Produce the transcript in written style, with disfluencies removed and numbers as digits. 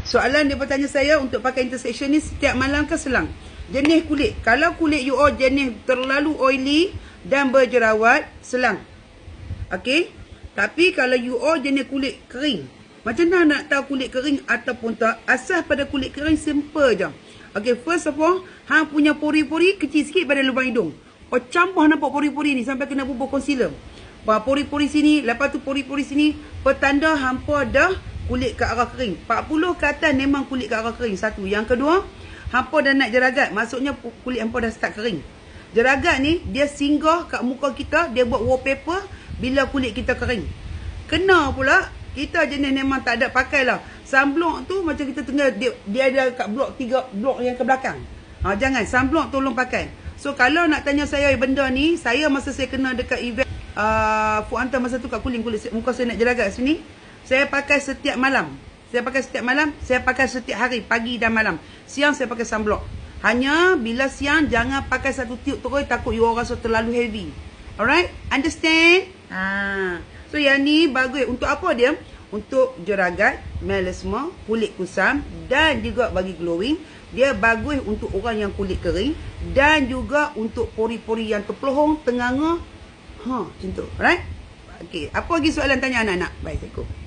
Soalan dia bertanya saya untuk pakai intersection ni setiap malam ke selang? Jenis kulit. Kalau kulit you all jenis terlalu oily dan berjerawat, selang. Okey? Tapi kalau you all jenis kulit kering, macam mana nak tahu kulit kering ataupun tak? Asas pada kulit kering simple je. Okey, first of all, hang punya pori-pori kecil sikit pada lubang hidung. Oh, campur nampak pori-pori ni sampai kena bubur concealer. Pori-pori sini, lepas tu pori-pori sini, petanda hampa dah kulit ke arah kering. 40 ke atas memang kulit ke arah kering. Satu. Yang kedua, hampa dah nak jeragat. Maksudnya kulit hampa dah start kering. Jeragat ni, dia singgah kat muka kita. Dia buat wallpaper bila kulit kita kering. Kena pula, kita jenis memang tak ada pakai lah. Sunblock tu macam kita tengah, dia ada kat blok 3, blok yang ke belakang. Jangan, sunblock tolong pakai. So, kalau nak tanya saya benda ni, saya masa saya kena dekat event Fuanta masa tu kat kulit muka saya nak jeragat sini, saya pakai setiap malam. Saya pakai setiap hari, pagi dan malam. Siang saya pakai sunblock. Hanya bila siang jangan pakai satu tube terus, takut you orang rasa terlalu heavy. Alright? Understand? So yang ni bagus untuk apa dia? Untuk jeragat, melasma, kulit kusam dan juga bagi glowing. Dia bagus untuk orang yang kulit kering dan juga untuk pori-pori yang terpelohong, tenganga. Macam tu. Alright? Okey, apa lagi soalan tanya anak-anak? Baik, Assalamualaikum.